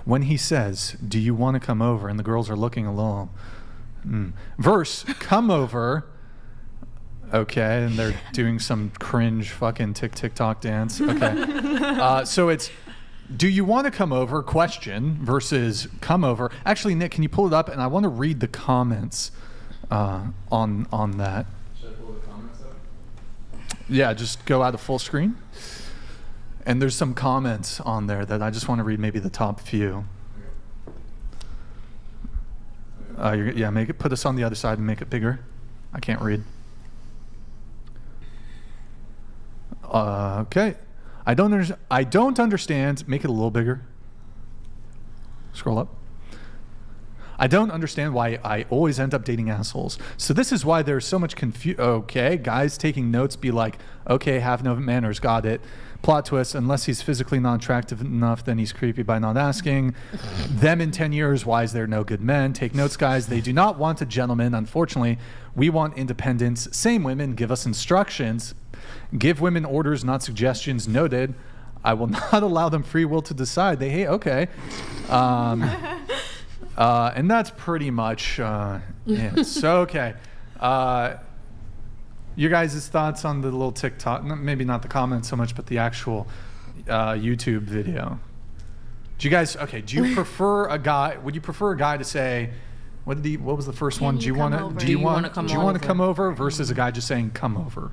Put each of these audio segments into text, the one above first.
When he says, "Do you want to come over?" and the girls are looking alone. Verse, "Come over." Okay, and they're doing some cringe fucking TikTok dance. Okay. So it's, "Do you want to come over?" question versus "come over." Actually, Nick, can you pull it up? And I want to read the comments on that. Should I pull the comments up? Yeah, just go out of full screen. And there's some comments on there that I just want to read, maybe the top few. Put us on the other side and make it bigger. I can't read. Okay. I don't understand. Make it a little bigger. Scroll up. "I don't understand why I always end up dating assholes. So this is why there's so much confusion." Okay, guys taking notes be like, "Okay, have no manners, got it." Plot twist, "Unless he's physically not attractive enough, then he's creepy by not asking." "Them in 10 years, why is there no good men?" Take notes, guys. "They do not want a gentleman. Unfortunately, we want independence. Same women, give us instructions. Give women orders, not suggestions. Noted. I will not allow them free will to decide. They hate." Okay. And that's pretty much it. So, okay. Your guys' thoughts on the little TikTok, maybe not the comments so much, but the actual YouTube video. Do you prefer a guy, would you prefer a guy to say, what was the first one? Do you want to come over versus a guy just saying "come over"?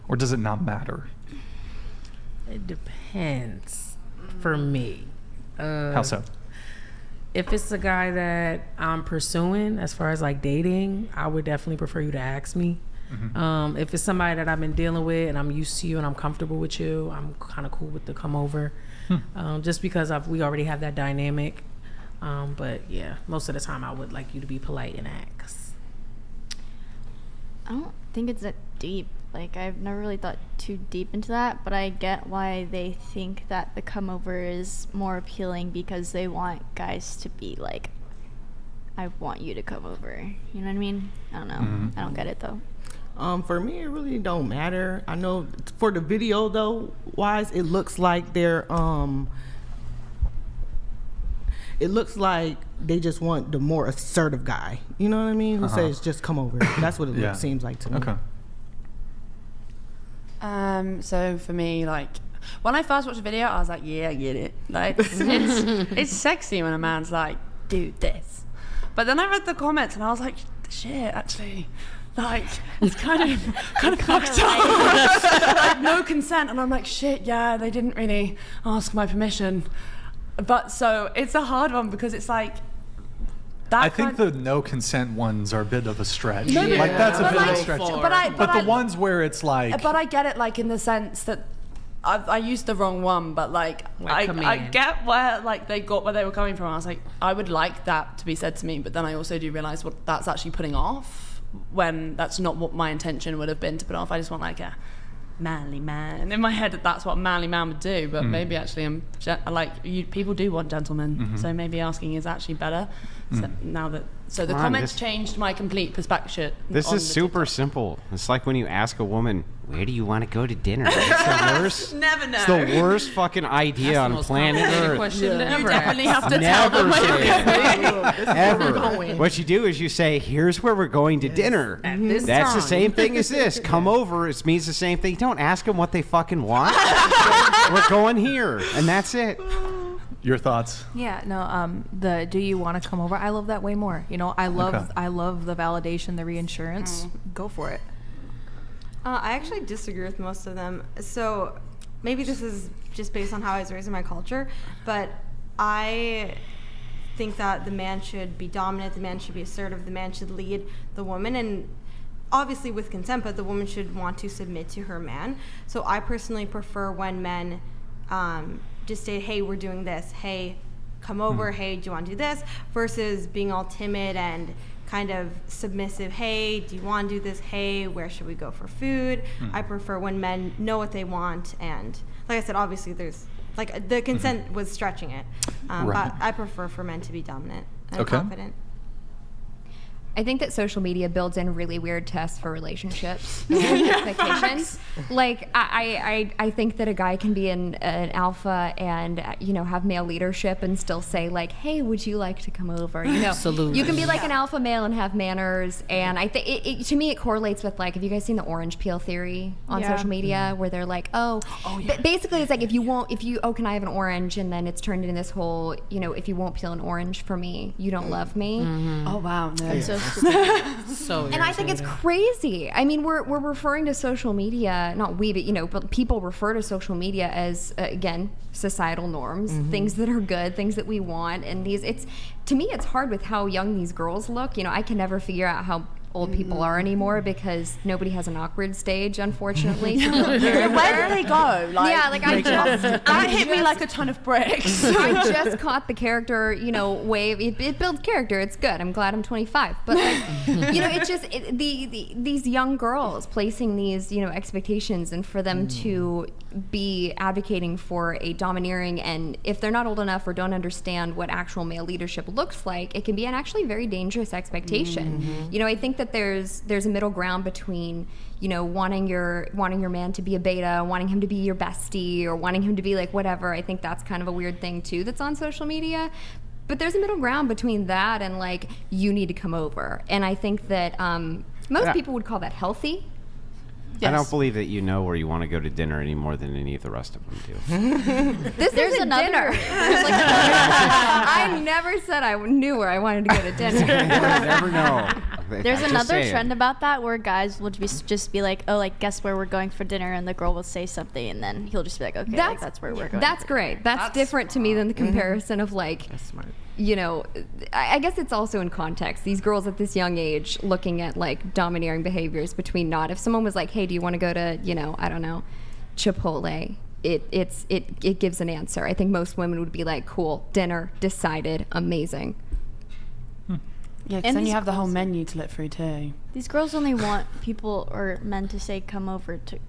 Or does it not matter? It depends for me. How so? If it's a guy that I'm pursuing, as far as like dating, I would definitely prefer you to ask me. Mm-hmm. If it's somebody that I've been dealing with and I'm used to you and I'm comfortable with you, I'm kind of cool with the come over. Just because we already have that dynamic. But yeah, most of the time I would like you to be polite and ask. I don't think it's that deep. Like, I've never really thought too deep into that, but I get why they think that the come over is more appealing, because they want guys to be like, "I want you to come over." You know what I mean? I don't know. Mm-hmm. I don't get it though. For me, it really don't matter. I know for the video though, wise, it looks like they're it looks like they just want the more assertive guy. You know what I mean? Who says just come over. That's what it seems like to me. Okay. So for me, like, when I first watched the video, I was like, yeah, I get it. Like, it's sexy when a man's like, "Do this." But then I read the comments and I was like, shit, actually, like, it's kind of fucked up. Like, no consent. And I'm like, shit, yeah, they didn't really ask my permission. But so it's a hard one, because it's like, I think the no consent ones are a bit of a stretch. No, like, that's a bit of a stretch. But the ones where it's like... But I get it, like, in the sense that I used the wrong one, but like I get where like they got where they were coming from. I was like, I would like that to be said to me, but then I also do realize what that's actually putting off, when that's not what my intention would have been to put off. I just want like a manly man, and in my head that's what a manly man would do, but maybe actually people do want gentlemen, so maybe asking is actually better. So now that the comments changed my complete perspective. This is super simple. It's like when you ask a woman, "Where do you want to go to dinner?" It's the worst. Never know. It's the worst fucking idea on planet Earth. You definitely have to tell them where you're going. Ever. What you do is you say, "Here's where we're going to dinner." That's the same thing as this. Come over. It means the same thing. Don't ask them what they fucking want. We're going here, and that's it. Your thoughts? Yeah, no, the "do you want to come over?" I love that way more. You know, I love the validation, the reassurance. Go for it. I actually disagree with most of them. So maybe this is just based on how I was raised in my culture, but I think that the man should be dominant, the man should be assertive, the man should lead the woman, and obviously with consent, but the woman should want to submit to her man. So I personally prefer when men just say, "Hey, we're doing this. Hey, come over. Hey, do you want to do this?" versus being all timid and kind of submissive. "Hey, do you want to do this? Hey, where should we go for food?" I prefer when men know what they want, and like I said, obviously there's like the consent was stretching it, but I prefer for men to be dominant and confident. I think that social media builds in really weird tests for relationships and expectations. Like, I think that a guy can be an alpha and, you know, have male leadership and still say, like, hey, would you like to come over? You know, Absolutely. You can be like an alpha male and have manners. And I think, to me, it correlates with, like, have you guys seen the orange peel theory on social media where they're like, basically it's like, can I have an orange? And then it's turned into this whole, you know, if you won't peel an orange for me, you don't love me. Oh, wow. No. So So And I think it's crazy. I mean, we're referring to social media, not we, but, you know, but people refer to social media as, again, societal norms, things that are good, things that we want. And to me, it's hard with how young these girls look. You know, I can never figure out how old people are anymore because nobody has an awkward stage, unfortunately. Where do they go? Like, yeah, like that hit me like a ton of bricks. I just caught the character, you know, wave. It builds character. It's good. I'm glad I'm 25. But, like, you know, it's just these young girls placing these, you know, expectations, and for them to be advocating for a domineering, and if they're not old enough or don't understand what actual male leadership looks like, it can be an actually very dangerous expectation. You know, I think that there's a middle ground between, you know, wanting your man to be a beta, wanting him to be your bestie, or wanting him to be like whatever. I think that's kind of a weird thing too that's on social media. But there's a middle ground between that and, like, you need to come over. And I think that most people would call that healthy. Yes. I don't believe that you know where you want to go to dinner any more than any of the rest of them do. There's another dinner. I never said I knew where I wanted to go to dinner. You never know. There's another trend about that where guys will just be like, oh, like, guess where we're going for dinner, and the girl will say something, and then he'll just be like, okay, that's where we're going. That's great. That's different to me than the comparison of, like, That's smart. you know, I guess it's also in context. These girls at this young age looking at, like, domineering behaviors between not. If someone was like, hey, do you want to go to, you know, I don't know, Chipotle, it gives an answer. I think most women would be like, cool, dinner, decided, amazing. Yeah, because then you have the whole menu to look through too. These girls only want people or men to say come over to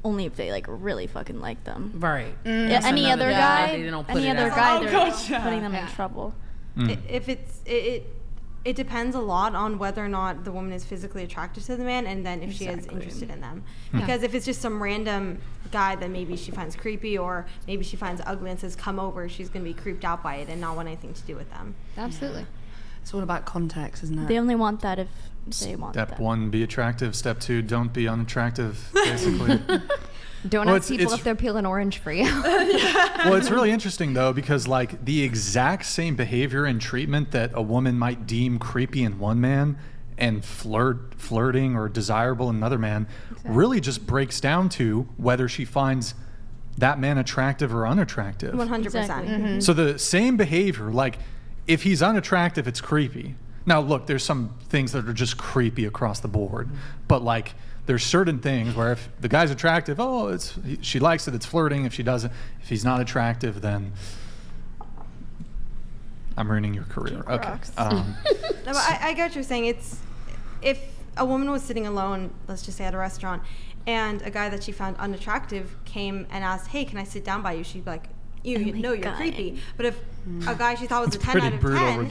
only if they, like, really fucking like them. Right. Yeah, any other guy, they're Gotcha. putting them in trouble. It depends a lot on whether or not the woman is physically attracted to the man, and then if she is interested in them. Because if it's just some random guy that maybe she finds creepy, or maybe she finds ugly and says come over, she's going to be creeped out by it and not want anything to do with them. Absolutely. It's all about context, isn't it? They only want that if they want that. Step 1, be attractive. Step 2, don't be unattractive, basically. Don't ask people if they're peeling orange for you. Well, it's really interesting, though, because, like, the exact same behavior and treatment that a woman might deem creepy in one man and flirting or desirable in another man really just breaks down to whether she finds that man attractive or unattractive. 100%. Exactly. So the same behavior, like, if he's unattractive, it's creepy. Now, look, there's some things that are just creepy across the board, but, like, there's certain things where if the guy's attractive, she likes it, it's flirting. If she doesn't, if he's not attractive, then I'm ruining your career. Okay. No, but I get what you're saying. It's if a woman was sitting alone, let's just say at a restaurant, and a guy that she found unattractive came and asked, hey, can I sit down by you? She'd be like, you're creepy. But if a guy she thought was a 10 out of 10,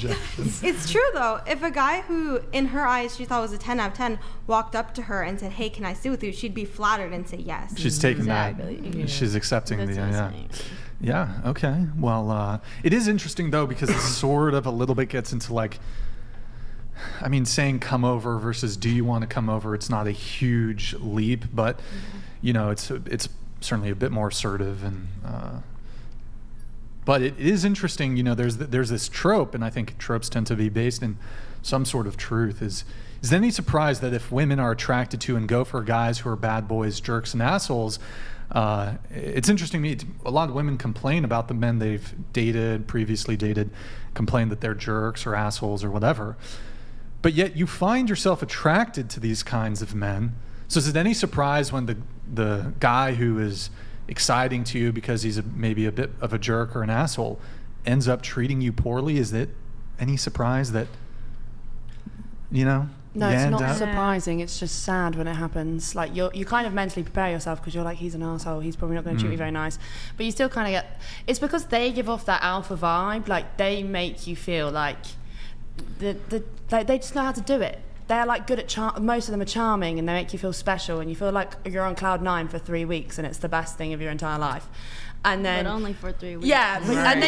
it's true though. If a guy who in her eyes she thought was a 10 out of 10 walked up to her and said, hey, can I sit with you? She'd be flattered and say yes. She's taking that. She's accepting yeah. Okay. Well, it is interesting though, because it sort of a little bit gets into, like, I mean, saying come over versus do you want to come over, it's not a huge leap, but you know, it's certainly a bit more assertive, and but it is interesting, you know, there's this trope, and I think tropes tend to be based in some sort of truth. Is it any surprise that if women are attracted to and go for guys who are bad boys, jerks, and assholes, it's interesting to me, a lot of women complain about the men they've previously dated, complain that they're jerks or assholes or whatever. But yet you find yourself attracted to these kinds of men. So is it any surprise when the guy who is exciting to you because he's maybe a bit of a jerk or an asshole ends up treating you poorly? Is it any surprise that, you know? No, it's not surprising. It's just sad when it happens. Like, you kind of mentally prepare yourself because you're like, he's an asshole. He's probably not going to treat me very nice. But you still kind of get. It's because they give off that alpha vibe. Like, they make you feel like they just know how to do it. They're like good at most of them are charming, and they make you feel special, and you feel like you're on cloud 9 for 3 weeks, and it's the best thing of your entire life. And then, but only for 3 weeks. Yeah, and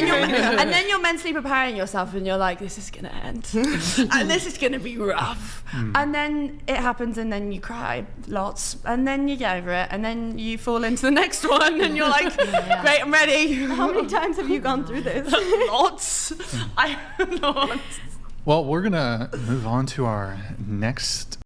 then you're mentally preparing yourself, and you're like, this is gonna end, and this is gonna be rough. And then it happens, and then you cry lots, and then you get over it, and then you fall into the next one, and you're like, great, I'm ready. How many times have you gone through this? Lots. Lots. Well, we're going to move on to our next